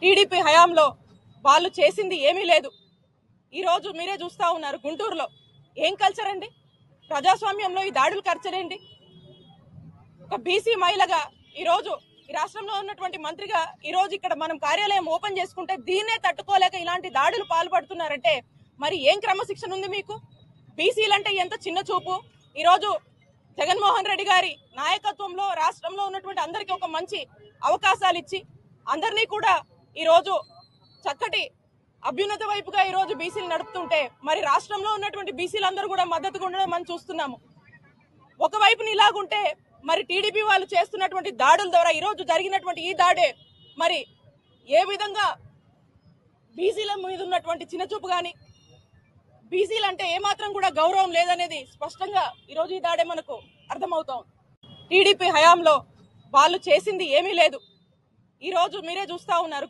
TDP హయాంలో వాళ్ళు చేసింది ఏమీ లేదు. ఈరోజు మీరే చూస్తూ ఉన్నారు గుంటూరులో ఏం కల్చర్ అండి, ప్రజాస్వామ్యంలో ఈ దాడులు కల్చరేంటి? ఒక బీసీ మహిళగా ఈరోజు ఈ రాష్ట్రంలో ఉన్నటువంటి మంత్రిగా ఈరోజు ఇక్కడ మనం కార్యాలయం ఓపెన్ చేసుకుంటే దీన్నే తట్టుకోలేక ఇలాంటి దాడులు పాల్పడుతున్నారంటే మరి ఏం క్రమశిక్షణ ఉంది మీకు? బీసీలంటే ఎంత చిన్న చూపు. ఈరోజు జగన్మోహన్ రెడ్డి గారి నాయకత్వంలో రాష్ట్రంలో ఉన్నటువంటి అందరికీ ఒక మంచి అవకాశాలు ఇచ్చి అందరినీ కూడా ఈరోజు చక్కటి అభ్యున్నత వైపుగా ఈరోజు బీసీలు నడుపుతుంటే మరి రాష్ట్రంలో ఉన్నటువంటి బీసీలందరూ కూడా మద్దతుగా ఉండడం మనం చూస్తున్నాము. ఒకవైపున ఇలాగుంటే మరి టీడీపీ వాళ్ళు చేస్తున్నటువంటి దాడుల ద్వారా ఈరోజు జరిగినటువంటి ఈ దాడే మరి ఏ విధంగా బీసీల మీద ఉన్నటువంటి చిన్నచూపు కానీ బీసీలంటే ఏమాత్రం కూడా గౌరవం లేదనేది స్పష్టంగా ఈరోజు ఈ దాడే మనకు అర్థమవుతాం. టీడీపీ హయాంలో వాళ్ళు చేసింది ఏమీ లేదు. ఈరోజు మీరే చూస్తూ ఉన్నారు